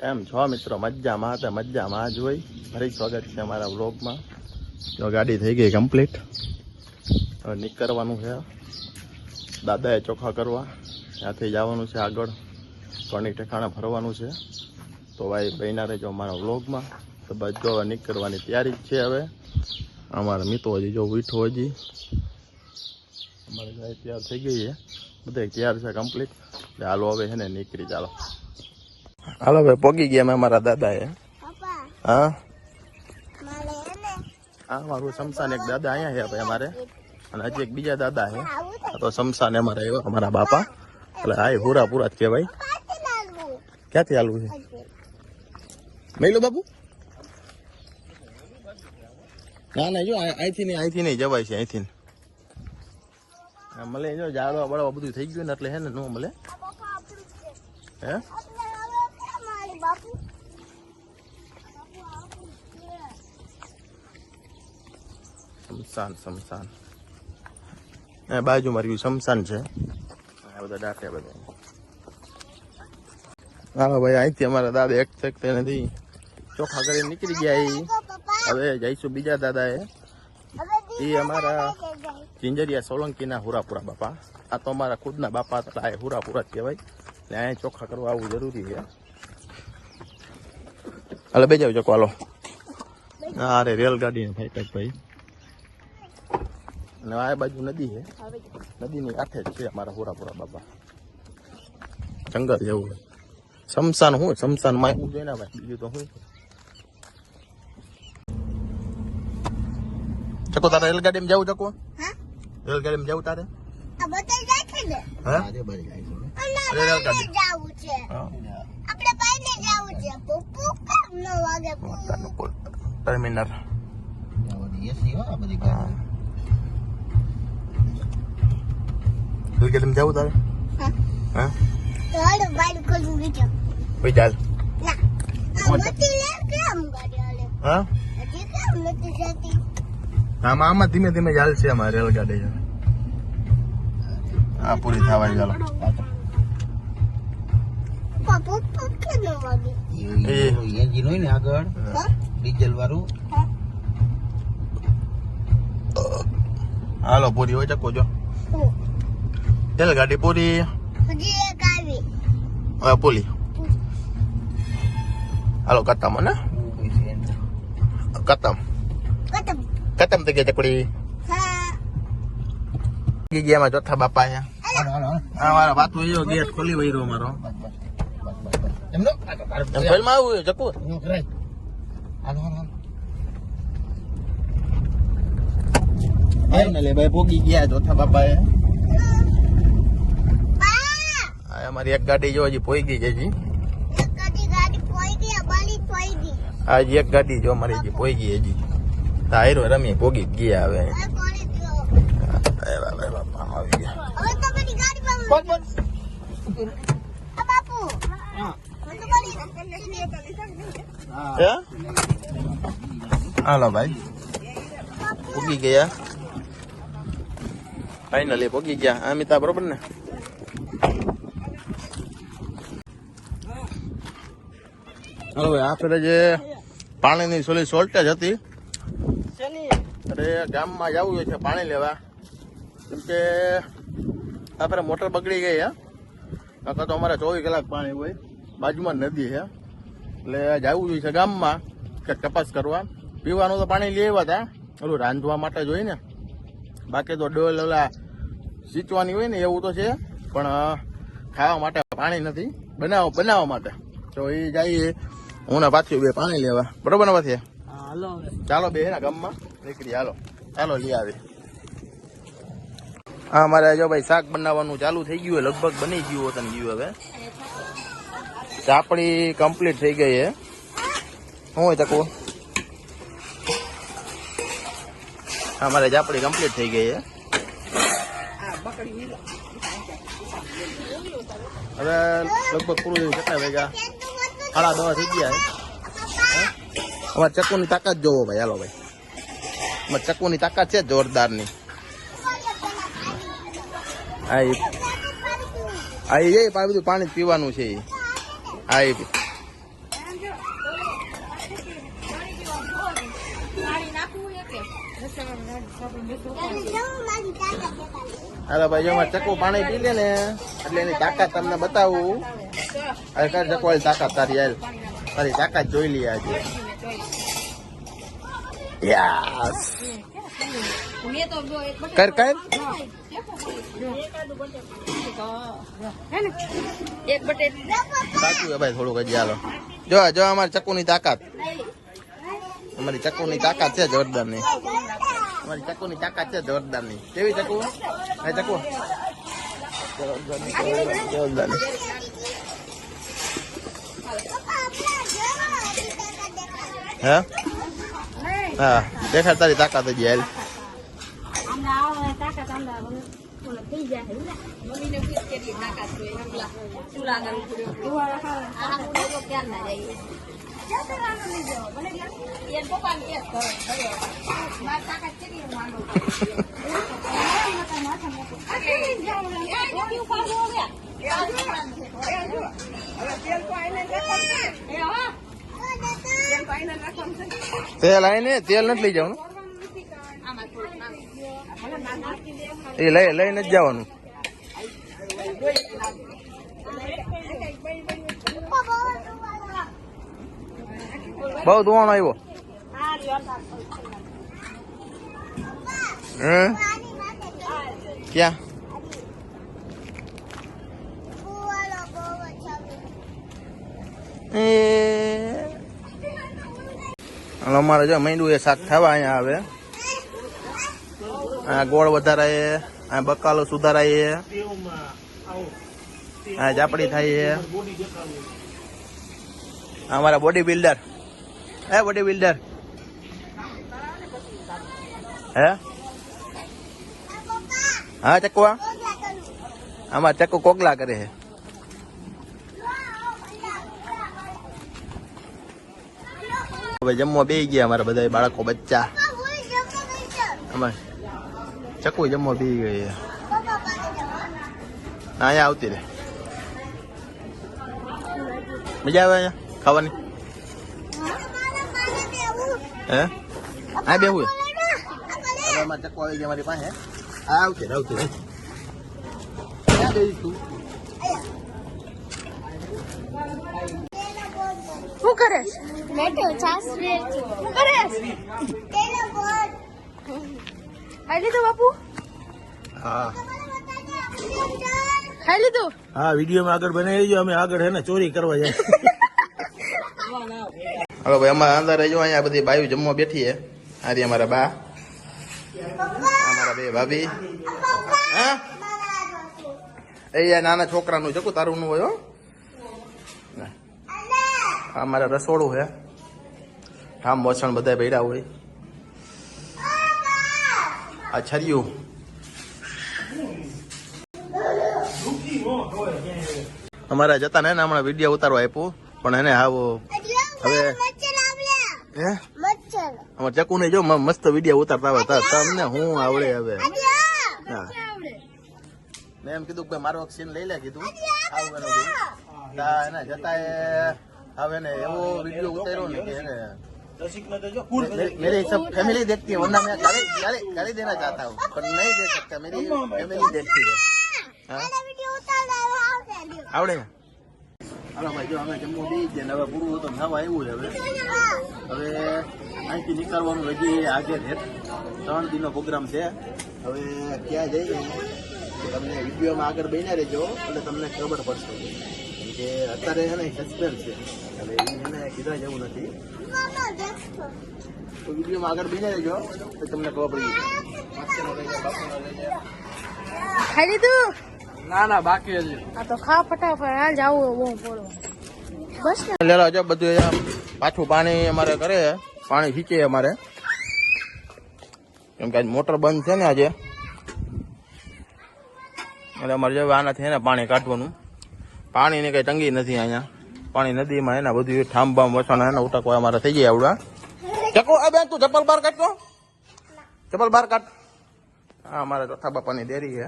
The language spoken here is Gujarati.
એમ છો મિત્રો? મજામાં હતા, મજામાં જ હોય. ફરી સ્વાગત છે અમારા વ્લોગમાં. તો ગાડી થઈ ગઈ કમ્પ્લીટ. હવે નીકળવાનું છે દાદાએ ચોખા કરવા. ત્યાંથી જવાનું છે આગળ કોની ઠેકાણે ફરવાનું છે. તો ભાઈ બહેના રહેજો અમારા વ્લોગમાં. તો બસ જો હવે નીકળવાની તૈયારી જ છે. હવે અમારા મિત્રો હજી જો વીઠો હજી અમારી ગાડી તૈયાર થઈ ગઈ છે. બધા તૈયાર છે કમ્પ્લીટ. હાલો હવે છે ને નીકળી ચાલો. હાલો ભાઈ પોગી ગયા મેં અમારા દાદાએ. હા હા મારું શમશાન એક દાદા અહીંયા છે ભાઈ અમારે, અને હજી એક બીજા દાદા છે. તો શમશાન અમારે આવ્યો અમારા બાપા, એટલે હા પૂરા પૂરા જ કહેવાય. ક્યાંથી હાલવું છે મેલો બાપુ? ના ના જો અહીંથી નહીં જવાય છે. અહીંથી મળે જો જાડવા બળવા બધું થઈ ગયું ને એટલે હે ને નો મળે. હે શમશાન બાજુમાં રહ્યું શમશાન છે. આ બધા ડાકે બધા. હા ભાઈ અહીંથી અમારા દાદા એક શકતે નથી, ચોખા કરીને નીકળી ગયા. હવે જઈશું બીજા દાદાએ. એ અમારા ચિંજરિયા સોલંકીના હુરાપુરા બાપા. આ તો અમારા ખુદના બાપા હતા, આ હુરાપુરા જ કહેવાય. એટલે અહીંયા ચોખા કરવા આવવું જરૂરી છે. હાલો બે જાવ ચોખ્ખો હાલો. હા અરે રેલગાડી ને ભાઈ ભાઈ. અને આ બાજુ નદી છે, નદીની કાંઠે જ છે અમારા હુરાપુરા બાપા. જંગલ જેવું શમશાન. હું શમશાન માં એવું જોઈએ ને ભાઈ, બીજું તો શું. ચકો તારે રેલગાડીમાં જવું? ચકો રેલગાડીમાં જવું તારે? ટર્મિનલ રેલગાડીમાં જવું તારે? હા ભાઈ ચાલ. આમાં ધીમે ધીમે ચાલશે અમારે રેલગાડી. હા પૂરી થવા ચાલો. એન્જિન હોય ને આગળ ડીઝલ વાળું. હાલો પૂરી હોય ચકો જો રેલગાડી પૂરી. હવે પૂરી હાલો કતમ ને કતમ કતમ થઈ ગયા ચકડી. ગયા ચોથા બાપા છે. હા મારા બાપુ ગેટ ખોલી વહીરો મારો. એમ આવું ચકુ ભાઈ પોગી ગયા ચોથા બાપા એ. અમારી એક ગાડી જો હજી પોઈ ગઈ છે હજી. હજી એક ગાડી જો અમારી હજી પોઈ ગઈ હજી. તાયરો રમી પોગી ગયા હવે. આવી ગયા. હાલો ભાઈ પોગી ગયા ફાઈનલી પોગી ગયા. અમિતા બરોબર ને? હાલો ભાઈ આ ફેરે જે પાણીની સોલી શોર્ટેજ હતી, અરે ગામમાં જવું છે પાણી લેવા. કેમ કે આ ફેરે મોટર બગડી ગઈ હે. નકર તો અમારે 24 કલાક પાણી હોય. બાજુમાં નદી છે એટલે જવું જોઈએ છે ગામમાં કે તપાસ કરવા. પીવાનું તો પાણી લઈ આવ્યા હતા, ઓલું રાંધવા માટે જોઈ ને. બાકી તો ડોલ ઓલા સિંચવાની હોય ને એવું તો છે, પણ ખાવા માટે પાણી નથી. બનાવવા માટે તો એ જઈએ હું ને પાછું બે પાણી લેવા. બરોબર ને પાછી? ચાલો બે ને ગામમાં નીકળી. હાલો ચાલો લઈ આવી. હા મારે જો ભાઈ શાક બનાવવાનું ચાલુ થઈ ગયું. લગભગ બની ગયું હોત ગયું. હવે ચાપડી કમ્પ્લીટ થઈ ગઈ છે. શું હોય તકવો? હા મારે ચાપડી કમ્પ્લીટ થઈ ગઈ છે. હવે લગભગ પૂરું કેટલા વાગ્યા? 10:30 થઈ ગયા. અમારે ચક્કુની તાકાત જોવો ભાઈ. હાલો ભાઈ અમારે ચક્કુની તાકાત છે જોરદારની. આ બધું પાણી પીવાનું છે. આ હાલો ભાઈ, જો અમારે ચકુ પાણી પી લે ને એટલે એની તાકાત તમને બતાવું. હવે કર ચકુ વાળી તાકાત તારી, યાર તારી તાકાત જોઈ લઈએ આજે. યસ, કર કર. સાચું હે ભાઈ, થોડુંક હજી હાલો. જો જો અમારી ચકુની તાકાત, અમારી ચકુની તાકાત છે જોરદાર ની. અમારી ચકુની તાકાત છે જોરદાર ની. કેવી ચકુ? હે ચકુ જોરદાર ની. હે હા, દેખાડ તારી તાકાત હજી હાલ. તેલ આવીને તેલ નથી લઈ જવાનું, એ લઈને જ જવાનું. બહુ ધોવાનો આવ્યો. ક્યાં? અમારે જો માંડું એ શાક થવા અહીંયા આવે. આ ગોળ વધારાય, આ બકાલો સુધારાય, આ જાપડી થાય. અમારા બોડી બિલ્ડર, હે બોડી બિલ્ડર હે. હા ચકવા, આમાં ચક્કુ કોકલા કરે છે. હવે જમવા બે ગયા અમારા બધા બાળકો બચ્ચા. અમારે ચકુ જમવા બે ગઈ. અહીંયા આવતી રે, મજા આવે અહીંયા ખાવાની. હે આ બેવું અમારે ચકુ આવી ગયા અમારી પાસે. આવતી રે આવતી રે. ક્યાં ગઈ તું? શું કરે છે? બેઠો છાસ રે. શું કરે છે? ખાઈ લીધું બાપુ? હા ખાઈ લીધું? હા, વિડીયોમાં આગળ બનાવી લેજો. અમે આગળ હે ને ચોરી કરવા જાય. હવે ભાઈ અમારા અંદર રહેજો. અહીંયા બધી બાયું જમવા બેઠી છે. આરી અમારા બા, અમારા બે ભાભી. હા એ નાના છોકરાનું ચકુ, તારું નું હોય. અમારે રસોડું છે, ઠામ વસણ બધા ભેડા હોય. આ છરિયું અમારા જતા ને હમણાં વિડીયો ઉતારવા આપ્યું, પણ એને આવો હવે હે અમારે ચકુ ને જો મસ્ત વિડીયો ઉતારતા આવે. તમને હું આવડે હવે. હા મેં એમ કીધું કે મારો સીન લઈ લે, કીધું આવું એના જતા હવે ને એવો વિડીયો ઉતાર્યો ને કે એને मेरे सब फैमिली देखती है, वरना मैं गाली देना चाहता हूँ पर नहीं दे सकता. मेरी फैमिली देखती है. આવડે ને? હાલો ભાઈ, જો અમે જમવું દઈ ગયા ને હવે પૂરું તો થવા આવ્યું છે. હવે અહીંથી નીકળવાનું હજી આગળ છે. 3 દિનનો પ્રોગ્રામ છે. હવે ક્યાં જઈએ તમને વિડીયોમાં આગળ બન્યા રહેજો એટલે તમને ખબર પડશે. કેમ કે અત્યારે છે ને સસ્પેન્સ છે, એટલે એને કીધા જેવું નથી. તો વિડીયોમાં આગળ બન્યા રહેજો તો તમને ખબર પડી જશે. ખાઈ લીધું? ના ના, બાકી હજી. આ તો ખા ફટાફટ. હાલ જાવું બહુ પડો બસ ને. લેલા જો બધું પાછું પાણી અમારે કરે, પાણી ખીચે અમારે, કેમ કે આજ મોટર બંધ છે ને આજે, એટલે અમારે જો આનાથી ને પાણી કાઢવાનું. પાણીની કઈ તંગી નથી અહીંયા. પાણી નદીમાં એના બધું ઠામ બામ વસાણા એના ઉટકવા અમારે થઈ જાય આવડા. ચકો આ બેન તું ચપ્પલ બહાર કાઢતો, ચપ્પલ બહાર કાઢ. હા અમારે ચોથા બાપાની ડેરી છે.